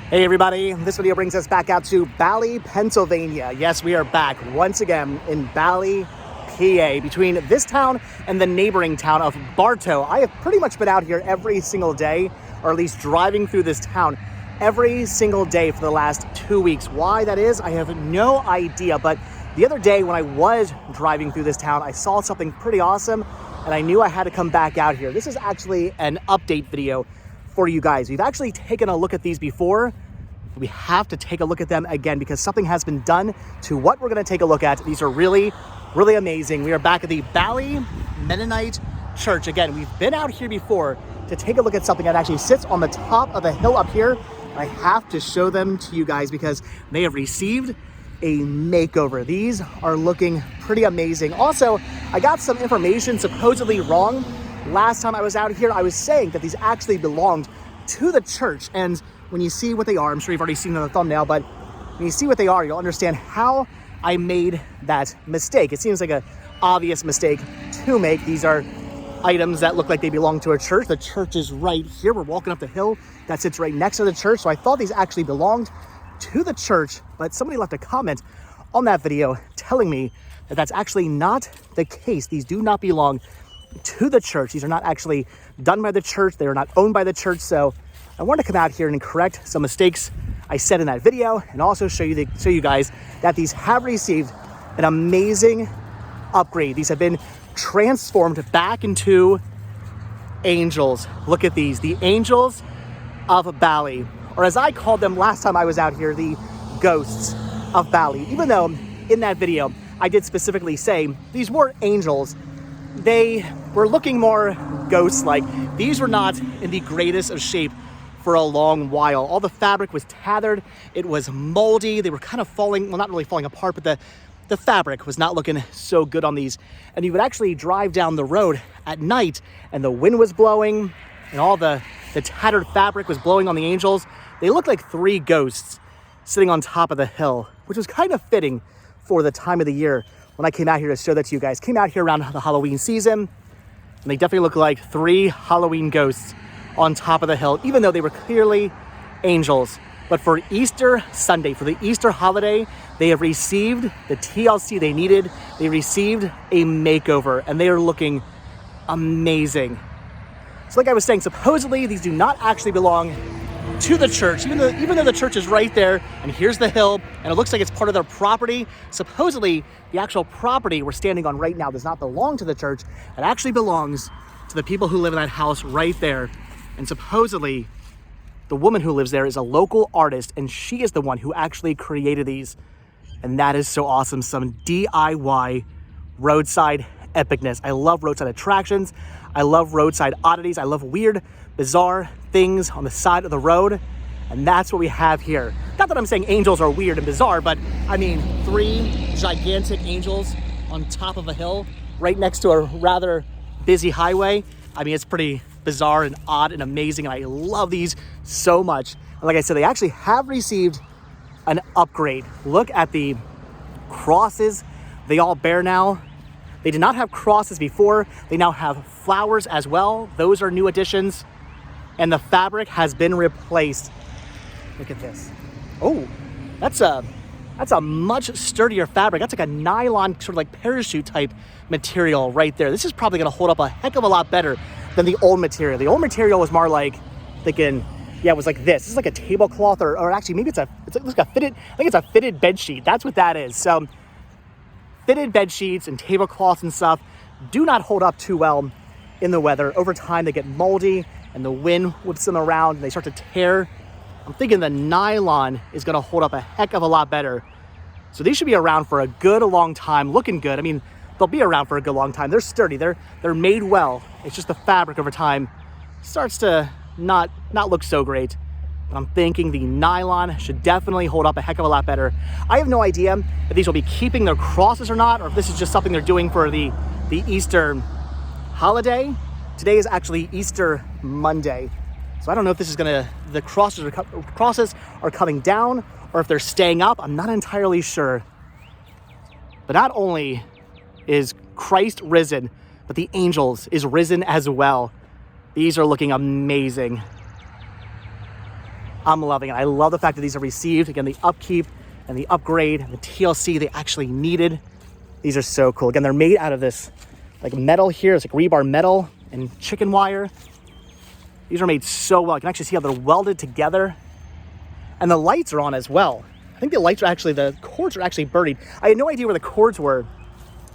Hey everybody, this video brings us back out to Bally, Pennsylvania. Yes, we are back once again in Bally, PA, between this town and the neighboring town of Bartow. I have pretty much been out here every single day, or at least driving through this town every single day for the last 2 weeks. Why that is, I have no idea, but the other day when I was driving through this town, I saw something pretty awesome and I knew I had to come back out here. This is actually an update video for you guys. We've actually taken a look at these before. We have to take a look at them again because something has been done to what we're gonna take a look at. These are really, really amazing. We are back at the Bally Mennonite Church. Again, we've been out here before to take a look at something that actually sits on the top of the hill up here. I have to show them to you guys because they have received a makeover. These are looking pretty amazing. Also, I got some information supposedly wrong. Last time I was out here, I was saying that these actually belonged to the church. And when you see what they are, I'm sure you've already seen them in the thumbnail, but when you see what they are, you'll understand how I made that mistake. It seems like an obvious mistake to make. These are items that look like they belong to a church. The church is right here. We're walking up the hill that sits right next to the church. So I thought these actually belonged to the church, but somebody left a comment on that video telling me that that's actually not the case. These do not belong to the church. These are not actually done by the church. They are not owned by the church. So I want to come out here and correct some mistakes I said in that video, and also show you guys that these have received an amazing upgrade. These have been transformed back into angels. Look at these, the angels of Bally, or as I called them last time I was out here, the ghosts of Bally. Even though in that video I did specifically say these were angels, they were looking more ghost-like. These were not in the greatest of shape for a long while. All the fabric was tattered, it was moldy, they were kind of falling, well, not really falling apart, but the fabric was not looking so good on these. And you would actually drive down the road at night and the wind was blowing and all the tattered fabric was blowing on the angels. They looked like three ghosts sitting on top of the hill, which was kind of fitting for the time of the year when I came out here to show that to you guys. Came out here around the Halloween season, and they definitely look like three Halloween ghosts on top of the hill, even though they were clearly angels. But for Easter Sunday, for the Easter holiday, they have received the TLC they needed. They received a makeover, and they are looking amazing. So like I was saying, supposedly these do not actually belong to the church, even though the church is right there, and here's the hill, and it looks like it's part of their property. Supposedly, the actual property we're standing on right now does not belong to the church. It actually belongs to the people who live in that house right there. And supposedly, the woman who lives there is a local artist, and she is the one who actually created these. And that is so awesome. Some DIY roadside epicness. I love roadside attractions. I love roadside oddities. I love weird, bizarre things on the side of the road. And that's what we have here. Not that I'm saying angels are weird and bizarre, but I mean, three gigantic angels on top of a hill right next to a rather busy highway. I mean, it's pretty bizarre and odd and amazing, and I love these so much. And like I said, they actually have received an upgrade. Look at the crosses they all bear now. They did not have crosses before. They now have flowers as well. Those are new additions, and the fabric has been replaced. Look at this. Oh, that's a much sturdier fabric. That's like a nylon sort of like parachute type material right there. This is probably gonna hold up a heck of a lot better than the old material. The old material was more like thinking, yeah, it was like this. This is like a tablecloth, or actually maybe it's like a fitted, I think it's a fitted bed sheet. That's what that is. So fitted bed sheets and tablecloths and stuff do not hold up too well in the weather. Over time they get moldy and the wind whips them around and they start to tear. I'm thinking the nylon is gonna hold up a heck of a lot better. So these should be around for a good long time, looking good. I mean, they'll be around for a good long time. They're sturdy, they're made well. It's just the fabric over time starts to not look so great. But I'm thinking the nylon should definitely hold up a heck of a lot better. I have no idea if these will be keeping their crosses or not, or if this is just something they're doing for the Easter holiday. Today is actually Easter Monday. So I don't know if this is the crosses are coming down or if they're staying up. I'm not entirely sure. But not only is Christ risen, but the angels is risen as well. These are looking amazing. I'm loving it. I love the fact that these are received. Again, the upkeep and the upgrade, the TLC they actually needed. These are so cool. Again, they're made out of this like metal here. It's like rebar metal and chicken wire. These are made so well. You can actually see how they're welded together. And the lights are on as well. I think the lights are actually, the cords are actually buried. I had no idea where the cords were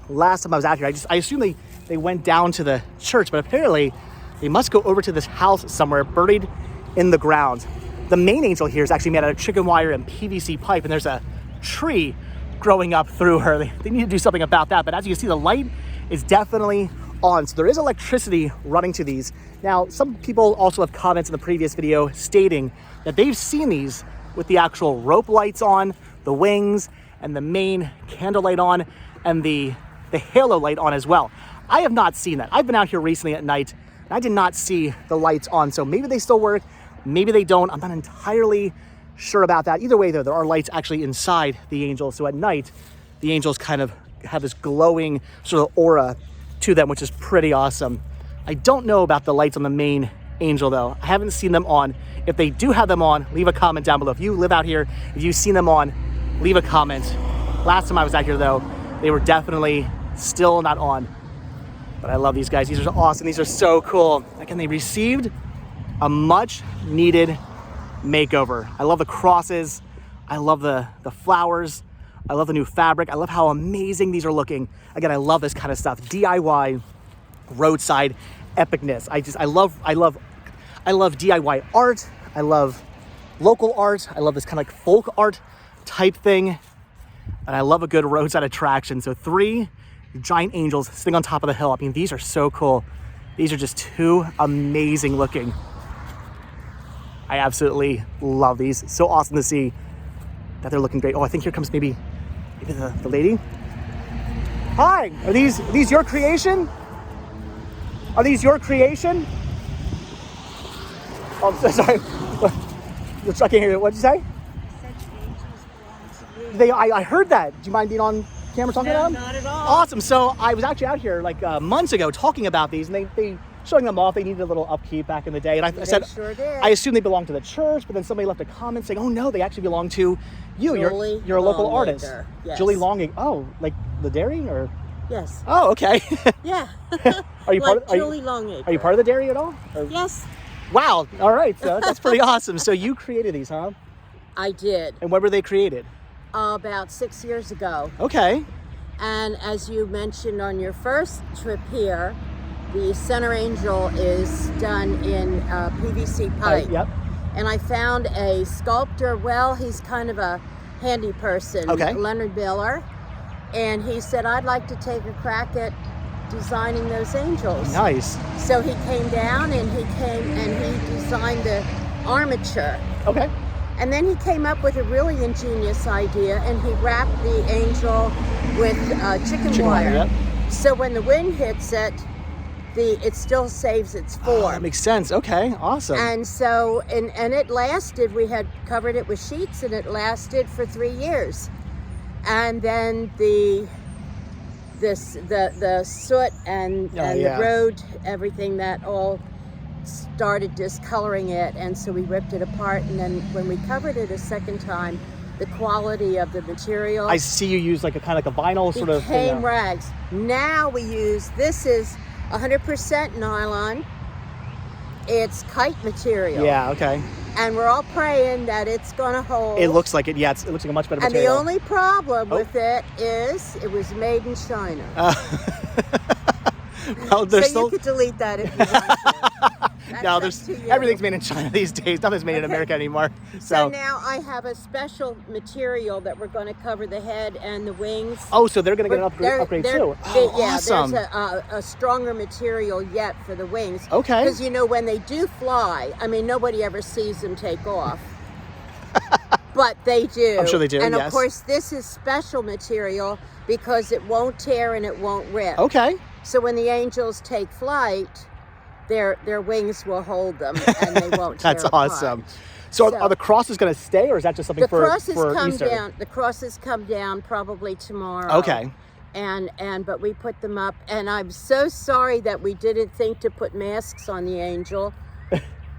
last time I was out here. I assumed they went down to the church, but apparently they must go over to this house somewhere buried in the ground. The main angel here is actually made out of chicken wire and PVC pipe, and there's a tree growing up through her. They need to do something about that, but as you can see, the light is definitely on. So there is electricity running to these. Now, some people also have comments in the previous video stating that they've seen these with the actual rope lights on, the wings, and the main candle light on, and the halo light on as well. I have not seen that. I've been out here recently at night, and I did not see the lights on. So maybe they still work, maybe they don't. I'm not entirely sure about that. Either way, though, there are lights actually inside the angels. So at night, the angels kind of have this glowing sort of aura to them, which is pretty awesome. I don't know about the lights on the main angel, though. I haven't seen them on. If they do have them on, leave a comment down below. If you live out here, if you've seen them on, leave a comment. Last time I was out here, though, they were definitely still not on. But I love these guys. These are awesome. These are so cool. Again, they received a much needed makeover. I love the crosses. I love the flowers. I love the new fabric. I love how amazing these are looking. Again, I love this kind of stuff. DIY, roadside epicness. I love DIY art. I love local art. I love this kind of like folk art type thing. And I love a good roadside attraction. So 3 giant angels sitting on top of the hill. I mean, these are so cool. These are just too amazing looking. I absolutely love these. So awesome to see that they're looking great. Oh, I think here comes maybe the lady. Hi, are these your creation? Are these your creation? Oh, I'm so sorry. I can't hear you. What'd you say? I heard that. Do you mind being on camera talking about them? Not at all. Awesome. So I was actually out here like months ago talking about these, and they showing them off. They needed a little upkeep back in the day, and I said, sure did. I assumed they belonged to the church, but then somebody left a comment saying, "Oh no, they actually belong to you. You're a local artist." Yes. Julie Longacre. Oh, like the dairy or? Yes. Oh, okay. Yeah. Are you like part? Julie Longacre. Are you part of the dairy at all? Or? Yes. Wow. All right. So that's pretty awesome. So you created these, huh? I did. And when were they created? About 6 years ago. Okay. And as you mentioned on your first trip here, the center angel is done in PVC pipe. Yep. And I found a sculptor. Well, he's kind of a handy person. Okay. Leonard Miller. And he said, I'd like to take a crack at designing those angels. Nice. So he came down and he designed the armature. Okay. And then he came up with a really ingenious idea, and he wrapped the angel with chicken wire. Yep. So when the wind hits it, it still saves its form. Oh, that makes sense. Okay, awesome. And so, and it lasted. We had covered it with sheets, and it lasted for 3 years. And then the soot and the road, everything that all started discoloring it, and so we ripped it apart. And then when we covered it a second time, the quality of the material, I see you use like a kind of like a vinyl sort of thing. Became rags. Now we use, this is 100% nylon. It's kite material. Yeah, okay. And we're all praying that it's going to hold. It looks like it. Yeah, it looks like a much better and material. And the only problem with it is it was made in China. Well, so you could delete that if you want to. No, everything's made in China these days. Nothing's made in America anymore. So now I have a special material that we're going to cover the head and the wings. Oh, so they're going to get an upgrade too. Oh, yeah, awesome. There's a stronger material yet for the wings. Okay. Because, you know, when they do fly, I mean, nobody ever sees them take off. But they do. I'm sure they do, And yes. of course, this is special material because it won't tear and it won't rip. Okay. So when the angels take flight, their wings will hold them and they won't tear That's awesome. So are the crosses going to stay, or is that just something for Easter? The crosses come down probably tomorrow. Okay. But we put them up, and I'm so sorry that we didn't think to put masks on the angel.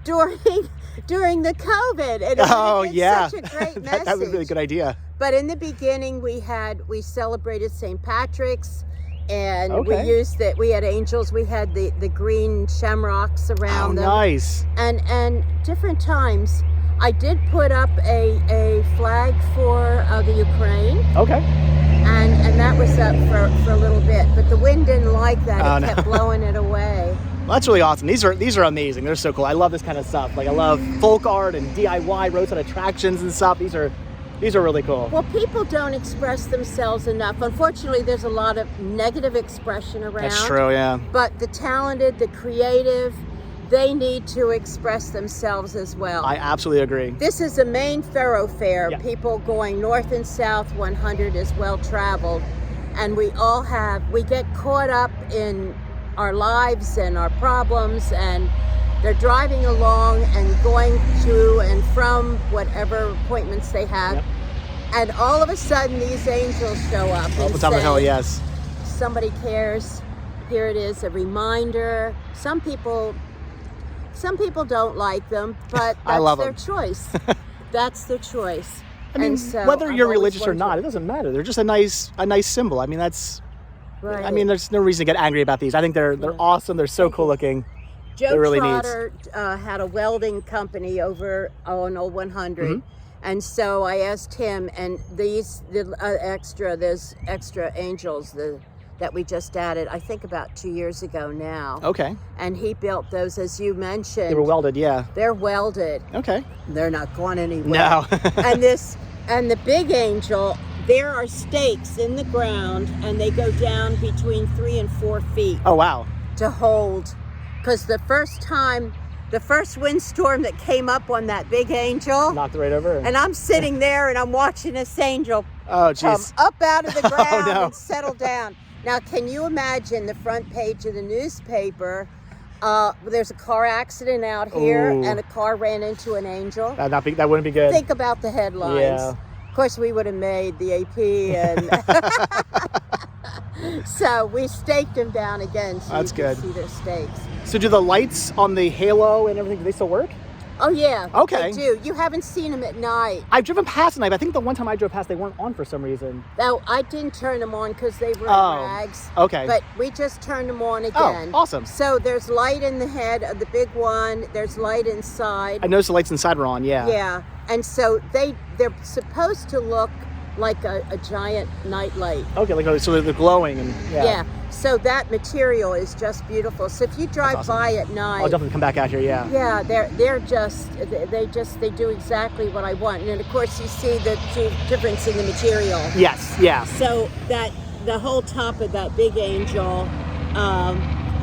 during the COVID. And such a great message. That was a really good idea. But in the beginning, we celebrated St. Patrick's, and we had angels. We had the green shamrocks around them. Nice. And different times, I did put up a flag for the Ukraine. Okay. And that was up for a little bit, but the wind didn't like that. It kept blowing it away. Well, that's really awesome. These are amazing. They're so cool. I love this kind of stuff. Like, I love folk art and DIY roadside attractions and stuff. These are really cool. Well, people don't express themselves enough. Unfortunately, there's a lot of negative expression around. That's true, yeah. But the talented, the creative, they need to express themselves as well. I absolutely agree. This is a main thoroughfare. Yeah. People going north and south 100 is well traveled. And we get caught up in our lives and our problems, and they're driving along and going to and from whatever appointments they have. Yep. And all of a sudden, these angels show up. All the top of the hill, yes. Somebody cares. Here it is, a reminder. Some people don't like them, but that's their choice. That's their choice. I mean, so whether you're religious or not, it doesn't matter. They're just a nice symbol. I mean, that's right. I mean, there's no reason to get angry about these. I think they're awesome. They're so cool looking. Joe really Trotter had a welding company over on Old 100. Mm-hmm. And so I asked him, and there's extra angels that we just added, I think about 2 years ago now. Okay. And he built those, as you mentioned. They were welded, yeah. They're welded. Okay. They're not going anywhere. No. and the big angel, there are stakes in the ground, and they go down between 3 and 4 feet. Oh, wow. To hold. Because the first windstorm that came up on that big angel knocked it right over. And I'm sitting there and I'm watching this angel come up out of the ground and settle down. Now, can you imagine the front page of the newspaper? There's a car accident out here, and a car ran into an angel. That wouldn't be good. Think about the headlines. Yeah. Of course, we would have made the AP, and so we staked them down again so That's you good. can see their stakes. So do the lights on the halo and everything, do they still work? Oh, yeah. Okay. They do. You haven't seen them at night. I've driven past at night, but I think the one time I drove past, they weren't on for some reason. No, I didn't turn them on because they were in rags. Okay. But we just turned them on again. Oh, awesome. So there's light in the head of the big one. There's light inside. I noticed the lights inside were on, yeah. Yeah. And so they're supposed to look like a giant night light. Okay, so they're glowing and yeah. So that material is just beautiful. So if you drive by at night, I'll definitely come back out here. Yeah. Yeah, they do exactly what I want. And then of course you see the difference in the material. Yes. Yeah. So that the whole top of that big angel,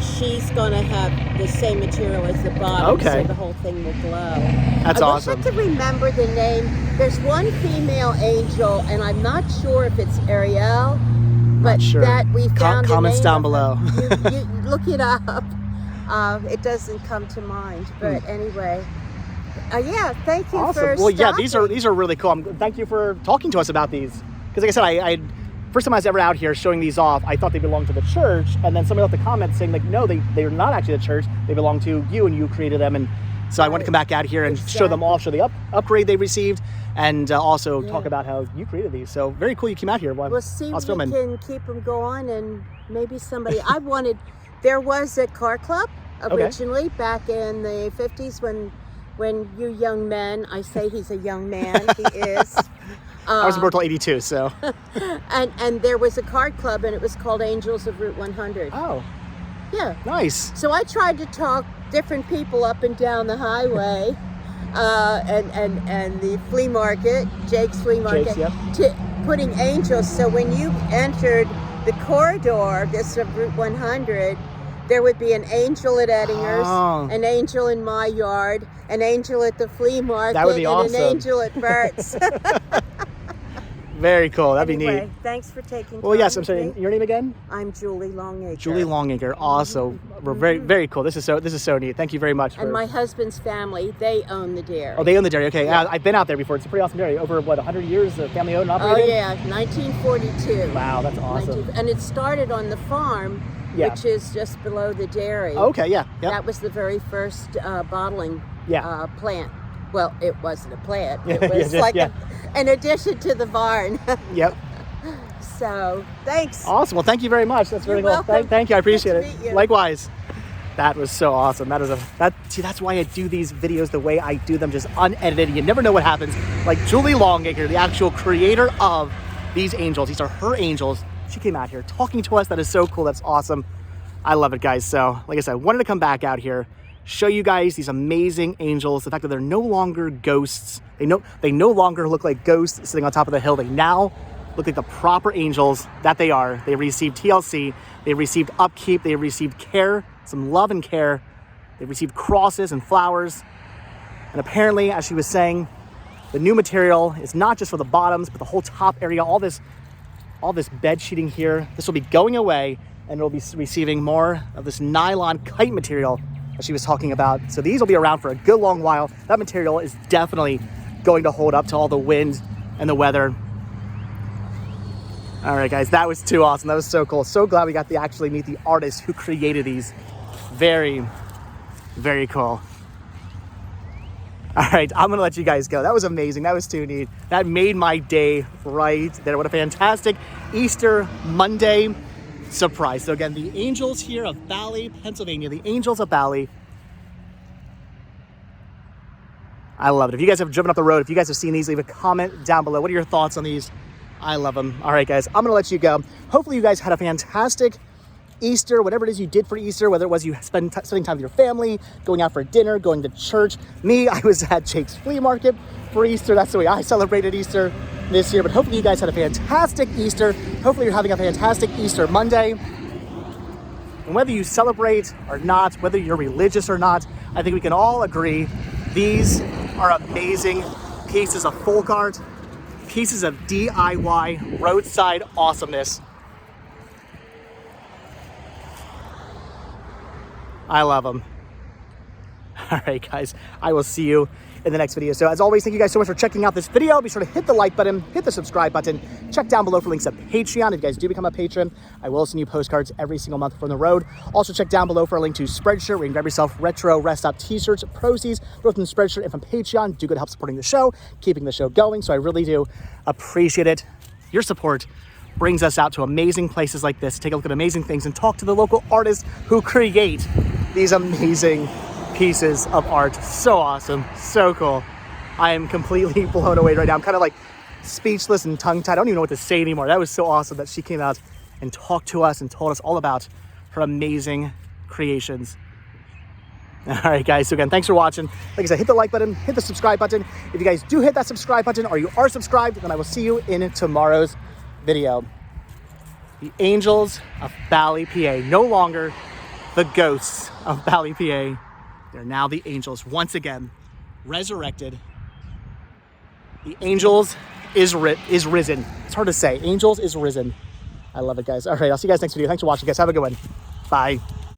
she's gonna have the same material as the bottom. Okay. So the whole thing will glow. That's awesome. I wish I could remember the name. There's one female angel, and I'm not sure if it's Ariel. But sure. That we found comments down below. You look it up. It doesn't come to mind. But anyway, thank you awesome. for Well, stopping. these are really cool. Thank you for talking to us about these. Because like I said, I first time I was ever out here showing these off, I thought they belonged to the church, and then somebody left a comment saying like, no, they're not actually the church. They belong to you, and you created them. And so I want to come back out here and show them off, show the upgrade they received, and also talk about how you created these. So very cool you came out here while we'll see I was if we filming. can keep them going, and maybe somebody. There was a car club originally back in the 50s when you young men, I say he's a young man, he is. I was born till 82, so. and there was a card club, and it was called Angels of Route 100. Oh. Yeah. Nice. So I tried to talk different people up and down the highway, and the flea market, Jake's flea market, to putting angels. So when you entered the corridor, this of Route 100, there would be an angel at Ettinger's, an angel in my yard, an angel at the flea market, that would be awesome. And an angel at Bert's. Very cool. That'd be neat. Thanks for taking time. Well, yes, I'm sorry. Your name again? I'm Julie Longacre. Julie Longacre. Also, we're very cool. This is so neat. Thank you very much. And my husband's family, they own the dairy. Oh, they own the dairy. Okay, yeah. I've been out there before. It's a pretty awesome dairy. Over 100 years, family owned and operated. Oh yeah, 1942. Wow, that's awesome. And it started on the farm, which is just below the dairy. Okay, yeah. That was the very first bottling plant. Well, it wasn't a plant. It was an addition to the barn. Yep. So, thanks. Awesome. Well, thank you very much. That's very cool. Thank you. I appreciate it. Likewise. That was so awesome. That's why I do these videos the way I do them, just unedited. You never know what happens. Like Julie Longacre, the actual creator of these angels. These are her angels. She came out here talking to us. That is so cool. That's awesome. I love it, guys. So, like I said, I wanted to come back out here, show you guys these amazing angels. The fact that they're no longer ghosts. They no longer look like ghosts sitting on top of the hill. They now look like the proper angels that they are. They received TLC. They received upkeep. They received care, some love and care. They received crosses and flowers. And apparently, as she was saying, the new material is not just for the bottoms, but the whole top area, all this bed sheeting here. This will be going away, and it'll be receiving more of this nylon kite material that she was talking about. So these will be around for a good long while. That material is definitely going to hold up to all the wind and the weather. All right, guys, that was too awesome. That was so cool. So glad we got to actually meet the artist who created these. Very, very cool. All right, I'm gonna let you guys go. That was amazing. That was too neat. That made my day right there. What a fantastic Easter Monday surprise. So again, the angels here of Bally, Pennsylvania, the angels of Bally. I love it. If you guys have driven up the road, if you guys have seen these, leave a comment down below. What are your thoughts on these? I love them. All right, guys, I'm gonna let you go. Hopefully you guys had a fantastic Easter, whatever it is you did for Easter, whether it was you spending time with your family, going out for dinner, going to church. Me, I was at Jake's Flea Market for Easter. That's the way I celebrated Easter this year. But hopefully you guys had a fantastic Easter. Hopefully you're having a fantastic Easter Monday. And whether you celebrate or not, whether you're religious or not, I think we can all agree these are amazing pieces of folk art, pieces of DIY roadside awesomeness. I love them. All right, guys, I will see you in the next video. So as always, thank you guys so much for checking out this video. Be sure to hit the like button, hit the subscribe button, check down below for links to Patreon. If you guys do become a patron, I will send you postcards every single month from the road. Also check down below for a link to Spreadshirt, where you can grab yourself retro rest stop t-shirts. Proceeds both from Spreadshirt and from Patreon do good help supporting the show, keeping the show going. So I really do appreciate it. Your support brings us out to amazing places like this, take a look at amazing things and talk to the local artists who create these amazing pieces of art. So awesome, so cool. I am completely blown away right now. I'm kind of like speechless and tongue-tied. I don't even know what to say anymore. That was so awesome that she came out and talked to us and told us all about her amazing creations. All right, guys, so again, thanks for watching. Like I said, hit the like button, hit the subscribe button. If you guys do hit that subscribe button or you are subscribed, then I will see you in tomorrow's video. The angels of Bally PA, no longer the ghosts of Bally PA. They're now the angels once again, resurrected. The angels is risen. It's hard to say. Angels is risen. I love it, guys. All right, I'll see you guys next video. Thanks for watching, guys. Have a good one. Bye.